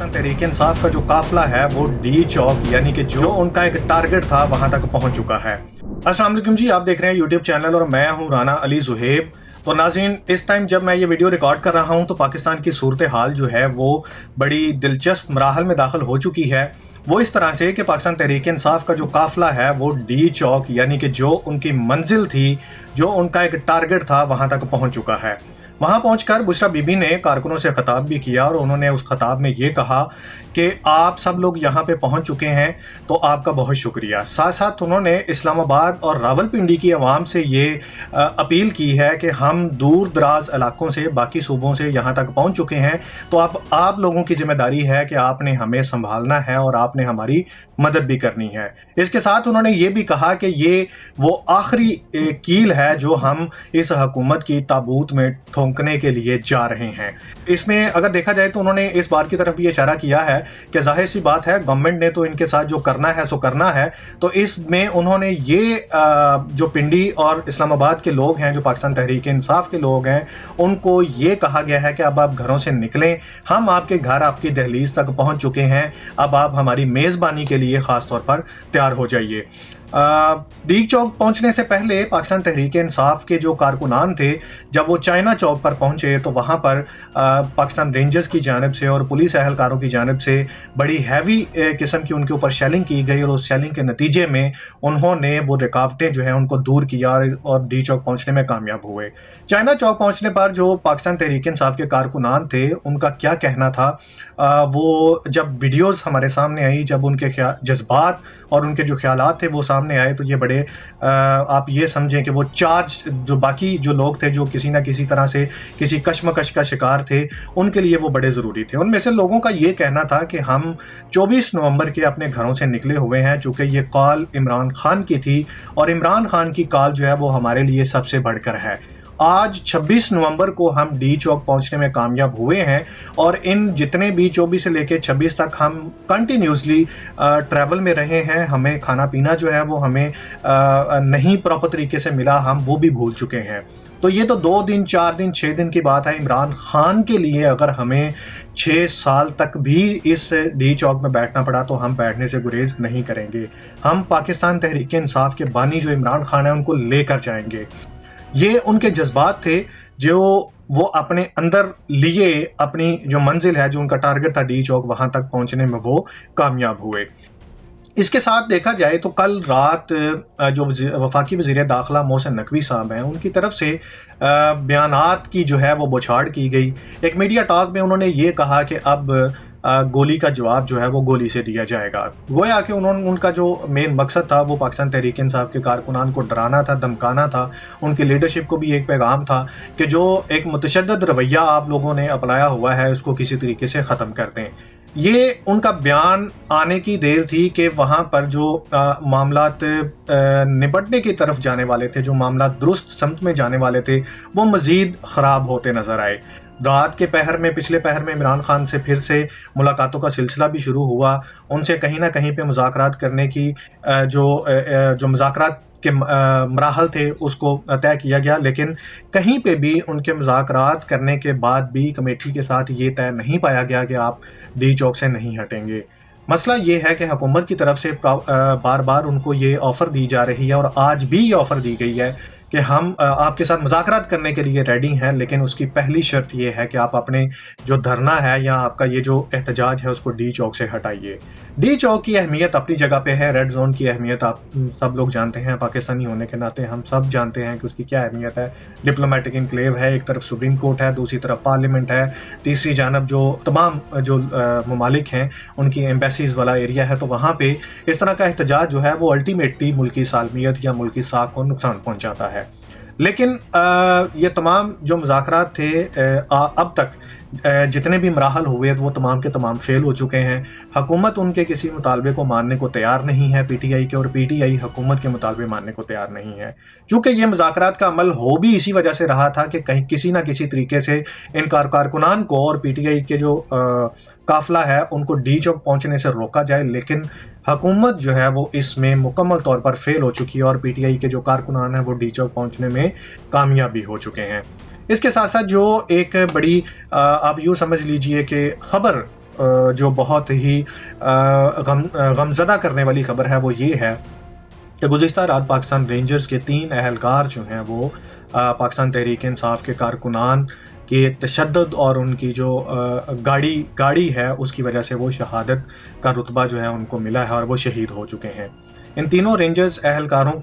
पाकिस्तान तहरीक इंसाफ का जो काफिला है वो डी चौक यानी कि जो उनका एक टारगेट था वहां तक पहुंच चुका है। अस्सलाम वालेकुम जी, आप देख रहे हैं यूट्यूब चैनल और मैं हूं राना अली ज़ुहैब। तो नाज़रीन, इस टाइम जब मैं ये वीडियो रिकॉर्ड कर रहा हूं तो पाकिस्तान की सूरत हाल जो है वो बड़ी दिलचस्प मराहल में दाखिल हो चुकी है। वो इस तरह से कि पाकिस्तान तहरीक इंसाफ का जो काफिला है वो डी चौक यानी कि जो उनकी मंजिल थी, जो उनका एक टारगेट था, वहां तक पहुंच चुका है। वहां पहुंचकर बुशरा बीबी ने कारकुनों से खिताब भी किया और उन्होंने उस खिताब में ये कहा कि आप सब लोग यहाँ पे पहुंच चुके हैं तो आपका बहुत शुक्रिया। साथ साथ उन्होंने इस्लामाबाद और रावलपिंडी की आवाम से ये अपील की है कि हम दूर दराज इलाकों से, बाकी सूबों से यहाँ तक पहुंच चुके हैं, तो आप लोगों की जिम्मेदारी है कि आपने हमें संभालना है और आपने हमारी मदद भी करनी है। इसके साथ उन्होंने ये भी कहा कि ये वो आखिरी कील है जो हम इस हुकूमत की ताबूत में ठोंकने के लिए जा रहे हैं। इसमें अगर देखा जाए तो उन्होंने इस बात की तरफ भी इशारा किया है कि जाहिर सी बात है, गवर्नमेंट ने तो इनके साथ जो करना है सो करना है। तो इसमें उन्होंने ये जो पिंडी और इस्लामाबाद के लोग हैं, जो पाकिस्तान तहरीक इंसाफ के लोग हैं, उनको ये कहा गया है कि अब आप घरों से निकलें, हम आपके घर, आपकी दहलीज तक पहुंच चुके हैं, अब आप हमारी मेज़बानी के लिए ख़ास तौर पर तैयार हो जाइए। डी चौक पहुंचने से पहले पाकिस्तान तहरीक इंसाफ के जो कारकुनान थे, जब वो चाइना चौक पर पहुंचे तो वहां पर पाकिस्तान रेंजर्स की जानिब से और पुलिस एहलकारों की जानिब से बड़ी हैवी किस्म की उनके ऊपर शेलिंग की गई और उस शेलिंग के नतीजे में उन्होंने वो रुकावटें जो हैं उनको दूर किया और डी चौक पहुंचने में कामयाब हुए। चाइना चौक पहुंचने पर जो पाकिस्तान तहरीक इंसाफ के कारकुनान थे, उनका क्या कहना था, वो जब वीडियोज़ हमारे सामने आई, जब उनके जज्बात और उनके जो ख्यालात थे वो सामने आए, तो ये बड़े आप ये समझें कि वो चार्ज जो बाकी जो लोग थे, जो किसी ना किसी तरह से किसी कश्मकश का शिकार थे, उनके लिए वो बड़े ज़रूरी थे। उनमें से लोगों का ये कहना था कि हम 24 नवंबर के अपने घरों से निकले हुए हैं, चूँकि ये कॉल इमरान खान की थी और इमरान खान की कॉल जो है वो हमारे लिए सबसे बढ़कर है। आज 26 नवंबर को हम डी चौक पहुंचने में कामयाब हुए हैं और इन जितने भी 24 से लेकर 26 तक हम कंटिन्यूसली ट्रैवल में रहे हैं। हमें खाना पीना जो है वो हमें नहीं प्रॉपर तरीके से मिला, हम वो भी भूल चुके हैं। तो ये तो 2 दिन, 4 दिन, 6 दिन की बात है। इमरान खान के लिए अगर हमें 6 साल तक भी इस डी चौक में बैठना पड़ा तो हम बैठने से गुरेज नहीं करेंगे। हम पाकिस्तान तहरीक इंसाफ के बानी जो इमरान खान है उनको लेकर जाएंगे। ये उनके जज्बात थे जो वो अपने अंदर लिए, अपनी जो मंजिल है, जो उनका टारगेट था डी चौक, वहाँ तक पहुँचने में वो कामयाब हुए। इसके साथ देखा जाए तो कल रात जो वफाकी वज़ीर दाखिला मोहसिन नकवी साहब हैं, उनकी तरफ से बयानात की जो है वो बौछार की गई। एक मीडिया टॉक में उन्होंने ये कहा कि अब गोली का जवाब जो है वो गोली से दिया जाएगा। गोया कि उनका जो मेन मकसद था वो पाकिस्तान तहरीक इंसाफ के कारकुनान को डराना था, धमकाना था। उनकी लीडरशिप को भी एक पैगाम था कि जो एक मुतशद्दिद रवैया आप लोगों ने अपनाया हुआ है उसको किसी तरीके से ख़त्म कर दें। ये उनका बयान आने की देर थी कि वहाँ पर जो मामलात निपटने की तरफ जाने वाले थे, जो मामलात दुरुस्त समत में जाने वाले थे, वो मज़ीद ख़राब होते नज़र आए। रात के पहर में, पिछले पहर में इमरान खान से फिर से मुलाकातों का सिलसिला भी शुरू हुआ। उनसे कहीं ना कहीं पे मुज़ाकरात करने की जो मुज़ाकरात के मराहल थे उसको तय किया गया, लेकिन कहीं पे भी उनके मुज़ाकरात करने के बाद भी कमेटी के साथ ये तय नहीं पाया गया कि आप डी चौक से नहीं हटेंगे। मसला ये है कि हुकूमत की तरफ से बार बार उनको ये ऑफ़र दी जा रही है और आज भी ये ऑफ़र दी गई है कि हम आपके साथ मुज़ाकरात करने के लिए रेडी हैं, लेकिन उसकी पहली शर्त ये है कि आप अपने जो धरना है या आपका ये जो एहतजाज है उसको डी चौक से हटाइए। डी चौक की अहमियत अपनी जगह पे है, रेड जोन की अहमियत आप सब लोग जानते हैं, पाकिस्तानी होने के नाते हम सब जानते हैं कि उसकी क्या अहमियत है। डिप्लोमेटिक इनक्लेव है, एक तरफ सुप्रीम कोर्ट है, दूसरी तरफ पार्लियामेंट है, तीसरी जानब जो तमाम जो ममालिक हैं उनकी एम्बेसीज़ वाला एरिया है। तो वहाँ पर इस तरह का एहतजाज जो है वो अल्टीमेटली मुल्की सालमियत या मुल्की साख को नुकसान पहुँचाता है। लेकिन ये तमाम जो मुज़ाकरात थे अब तक जितने भी मराहल हुए वो तमाम के तमाम फेल हो चुके हैं। हुकूमत उनके किसी मुतालबे को मानने को तैयार नहीं है पीटीआई के, और पीटीआई हुकूमत के मुतालबे मानने को तैयार नहीं है। चूँकि ये मुज़ाकरात का अमल हो भी इसी वजह से रहा था कि कहीं किसी ना किसी तरीके से इन कारकुनान को और पीटीआई के जो काफिला है उनको डी चौक पहुँचने से रोका जाए, लेकिन हुकूमत जो है वो इसमें मुकम्मल तौर पर फेल हो चुकी है और पीटीआई के जो कारकुनान हैं वो डी चौक पहुँचने में कामयाबी हो चुके हैं। इसके साथ साथ जो एक बड़ी आप यूँ समझ लीजिए कि खबर जो बहुत ही गमज़दा करने वाली खबर है वो ये है कि गुज़िश्ता रात पाकिस्तान रेंजर्स के 3 अहलकार जो हैं वो पाकिस्तान तहरीक इंसाफ के कारकुनान के तशद्दुद और उनकी जो गाड़ी है उसकी वजह से वो शहादत का रुतबा जो है उनको मिला है और वो शहीद हो चुके हैं। इन तीनों रेंजर्स अहलकारों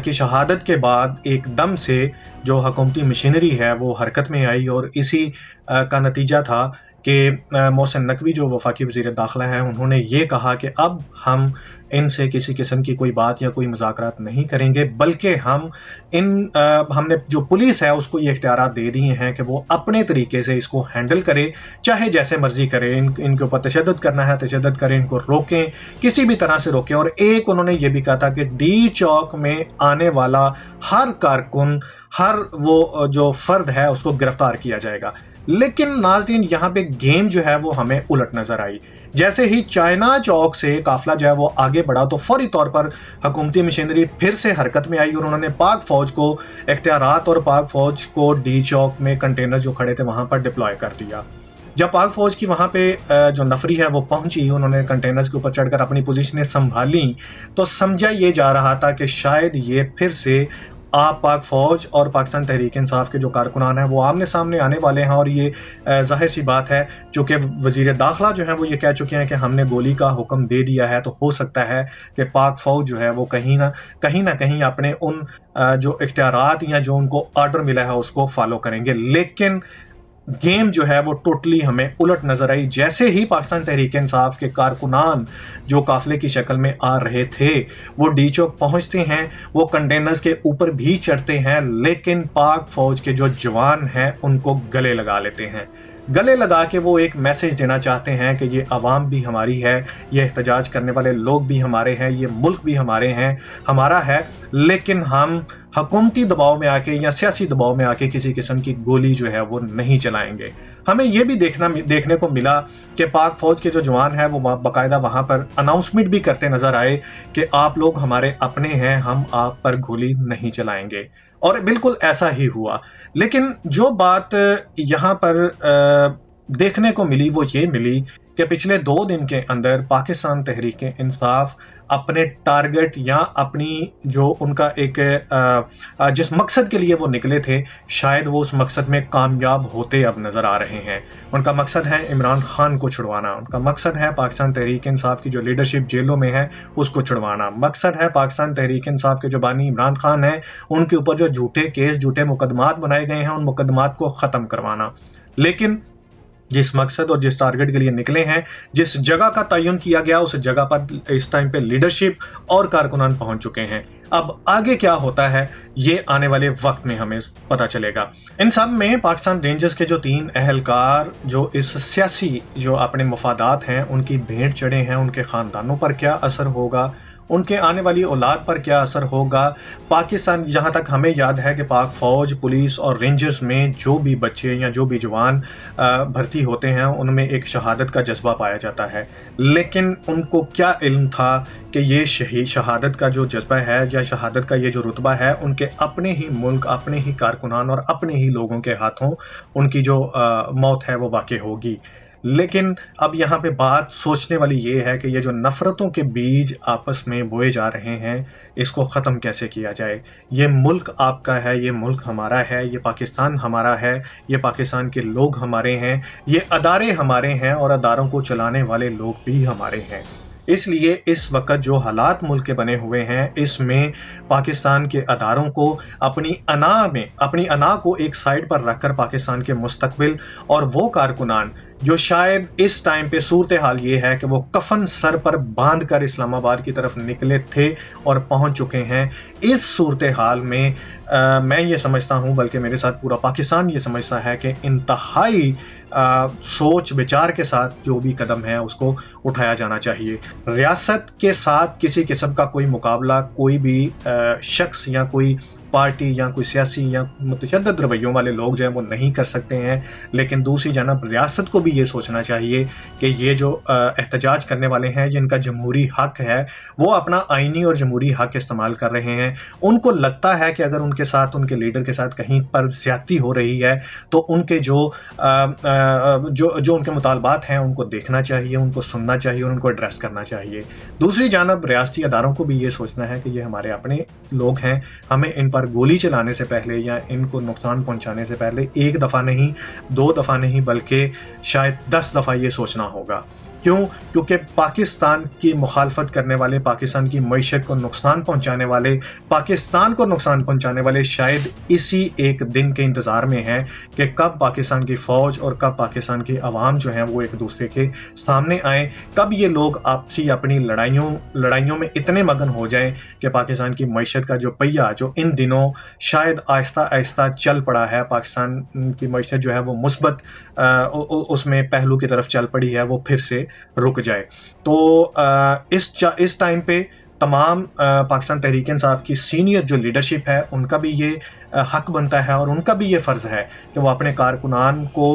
की शहादत के बाद एकदम से जो हुकूमती मशीनरी है वो हरकत में आई और इसी का नतीजा था कि मोहसिन नकवी जो वफाकी वज़ीर दाखिला हैं उन्होंने ये कहा कि अब हम इनसे किसी किस्म की कोई बात या कोई मुज़ाकरात नहीं करेंगे, बल्कि हमने जो पुलिस है उसको ये इख्तियारात दे दिए हैं कि वो अपने तरीके से इसको हैंडल करे, चाहे जैसे मर्ज़ी करे। इनके ऊपर तशद्दुद करना है तशद्दुद करें, इनको रोकें, किसी भी तरह से रोकें। और एक उन्होंने ये भी कहा था कि डी चौक में आने वाला हर कारकुन, हर वो जो फ़र्द है उसको गिरफ़्तार किया जाएगा। लेकिन नाज़रीन यहाँ पे गेम जो है वो हमें उलट नज़र आई। जैसे ही चाइना चौक से काफ़िला जो है वो आगे बढ़ा तो फौरी तौर पर हुकूमती मशीनरी फिर से हरकत में आई और उन्होंने पाक फ़ौज को इख्तियारात और पाक फ़ौज को डी चौक में कंटेनर जो खड़े थे वहाँ पर डिप्लॉय कर दिया। जब पाक फ़ौज की वहाँ पे जो नफरी है वो पहुँची, उन्होंने कंटेनर्स के ऊपर चढ़कर अपनी पोजीशनें संभाली, तो समझा ये जा रहा था कि शायद ये फिर से आप पाक फ़ौज और पाकिस्तान तहरीक इंसाफ के जो कारकुनान हैं वो आमने सामने आने वाले हैं। और ये ज़ाहिर सी बात है, चूँकि वज़ीर दाखिला जो है वो ये कह चुके हैं कि हमने गोली का हुक्म दे दिया है, तो हो सकता है कि पाक फ़ौज जो है वो कहीं ना कहीं अपने उन जो इख्तियारात या जो उनको आर्डर मिला है उसको फॉलो करेंगे। लेकिन गेम जो है वो टोटली हमें उलट नज़र आई। जैसे ही पाकिस्तान तहरीक इंसाफ के कारकुनान जो काफ़िले की शक्ल में आ रहे थे वो डी चौक पहुँचते हैं, वो कंटेनर्स के ऊपर भी चढ़ते हैं, लेकिन पाक फ़ौज के जो जवान हैं उनको गले लगा लेते हैं। गले लगा के वो एक मैसेज देना चाहते हैं कि ये आवाम भी हमारी है, ये एहतजाज करने वाले लोग भी हमारे हैं, ये मुल्क भी हमारा है, लेकिन हम हुकूमती दबाव में आके या सियासी दबाव में आके किसी किस्म की गोली जो है वो नहीं चलाएंगे। हमें ये भी देखने को मिला कि पाक फ़ौज के जो जवान हैं वो बाकायदा वहाँ पर अनाउंसमेंट भी करते नज़र आए कि आप लोग हमारे अपने हैं, हम आप पर गोली नहीं चलाएंगे। और बिल्कुल ऐसा ही हुआ। लेकिन जो बात यहाँ पर देखने को मिली वो ये मिली कि पिछले 2 दिन के अंदर पाकिस्तान तहरीक इंसाफ अपने टारगेट या अपनी जो उनका एक जिस मकसद के लिए वो निकले थे, शायद वो उस मकसद में कामयाब होते अब नज़र आ रहे हैं। उनका मकसद है इमरान खान को छुड़वाना, उनका मकसद है पाकिस्तान तहरीक इंसाफ की जो लीडरशिप जेलों में है उसको छुड़वाना, मकसद है पाकिस्तान तहरीक इंसाफ के जो बानी इमरान खान हैं उनके ऊपर जो झूठे केस, झूठे मुकदमात बनाए गए हैं उन मुकदमात को ख़त्म करवाना। लेकिन जिस मकसद और जिस टारगेट के लिए निकले हैं, जिस जगह का तयन किया गया, उस जगह पर इस टाइम पे लीडरशिप और कारकुनान पहुंच चुके हैं। अब आगे क्या होता है ये आने वाले वक्त में हमें पता चलेगा। इन सब में पाकिस्तान रेंजर्स के जो 3 अहलकार जो इस सियासी जो अपने मफादात हैं उनकी भेंट चढ़े हैं, उनके ख़ानदानों पर क्या असर होगा, उनके आने वाली औलाद पर क्या असर होगा। पाकिस्तान, जहाँ तक हमें याद है कि पाक फ़ौज, पुलिस और रेंजर्स में जो भी बच्चे या जो भी जवान भर्ती होते हैं उनमें एक शहादत का जज्बा पाया जाता है। लेकिन उनको क्या इल्म था कि ये शहादत का जो जज्बा है या शहादत का ये जो रुतबा है उनके अपने ही मुल्क, अपने ही कारकुनान और अपने ही लोगों के हाथों उनकी जो मौत है वो वाक़ई होगी। लेकिन अब यहाँ पे बात सोचने वाली ये है कि ये जो नफ़रतों के बीज आपस में बोए जा रहे हैं इसको ख़त्म कैसे किया जाए। ये मुल्क आपका है, ये मुल्क हमारा है, ये पाकिस्तान हमारा है, ये पाकिस्तान के लोग हमारे हैं, ये अदारे हमारे हैं और अदारों को चलाने वाले लोग भी हमारे हैं। इसलिए इस वक्त जो हालात मुल्क के बने हुए हैं इसमें पाकिस्तान के अदारों को अपनी अना को एक साइड पर रखकर पाकिस्तान के मुस्तकबिल और वो कारकुनान जो शायद इस टाइम पे सूरत हाल ये है कि वो कफन सर पर बांध कर इस्लामाबाद की तरफ निकले थे और पहुंच चुके हैं, इस सूरत हाल में मैं ये समझता हूँ, बल्कि मेरे साथ पूरा पाकिस्तान ये समझता है कि इंतहाई सोच विचार के साथ जो भी कदम है उसको उठाया जाना चाहिए। रियासत के साथ किसी किस्म का कोई मुकाबला कोई भी शख्स या कोई پارٹی یا کوئی سیاسی یا متشدد رویوں والے لوگ جو ہیں وہ نہیں کر سکتے ہیں، لیکن دوسری جانب ریاست کو بھی یہ سوچنا چاہیے کہ یہ جو احتجاج کرنے والے ہیں جن کا جمہوری حق ہے وہ اپنا آئینی اور جمہوری حق استعمال کر رہے ہیں، ان کو لگتا ہے کہ اگر ان کے ساتھ ان کے لیڈر کے ساتھ کہیں پر زیادتی ہو رہی ہے تو ان کے جو ان کے مطالبات ہیں ان کو دیکھنا چاہیے، ان کو سننا چاہیے اور ان کو ایڈریس کرنا چاہیے۔ دوسری جانب ریاستی اداروں کو بھی یہ سوچنا ہے کہ یہ ہمارے اپنے لوگ ہیں، ہمیں ان پر گولی چلانے سے پہلے یا ان کو نقصان پہنچانے سے پہلے ایک دفعہ نہیں، 2 دفعہ نہیں، بلکہ شاید 10 دفعہ یہ سوچنا ہوگا۔ کیونکہ پاکستان کی مخالفت کرنے والے، پاکستان کی معیشت کو نقصان پہنچانے والے، پاکستان کو نقصان پہنچانے والے شاید اسی ایک دن کے انتظار میں ہیں کہ کب پاکستان کی فوج اور کب پاکستان کی عوام جو ہیں وہ ایک دوسرے کے سامنے آئیں، کب یہ لوگ آپسی اپنی لڑائیوں میں اتنے مگن ہو جائیں کہ پاکستان کی معیشت کا جو پہیہ جو ان دنوں شاید آہستہ آہستہ چل پڑا ہے، پاکستان کی معیشت جو ہے وہ مثبت اس میں پہلو کی طرف چل پڑی ہے، وہ پھر سے رک جائے۔ تو اس ٹائم پہ تمام پاکستان تحریک انصاف کی سینئر جو لیڈرشپ ہے ان کا بھی یہ حق بنتا ہے اور ان کا بھی یہ فرض ہے کہ وہ اپنے کارکنان کو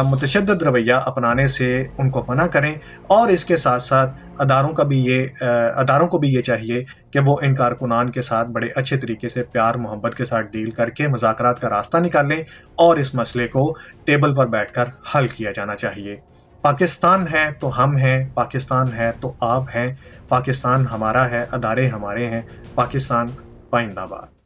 متشدد رویہ اپنانے سے ان کو منع کریں، اور اس کے ساتھ ساتھ اداروں کو بھی یہ چاہیے کہ وہ ان کارکنان کے ساتھ بڑے اچھے طریقے سے پیار محبت کے ساتھ ڈیل کر کے مذاکرات کا راستہ نکالیں اور اس مسئلے کو ٹیبل پر بیٹھ کر حل کیا جانا چاہیے۔ پاکستان ہے تو ہم ہیں، پاکستان ہے تو آپ ہیں، پاکستان ہمارا ہے، ادارے ہمارے ہیں، پاکستان پائندہ باد۔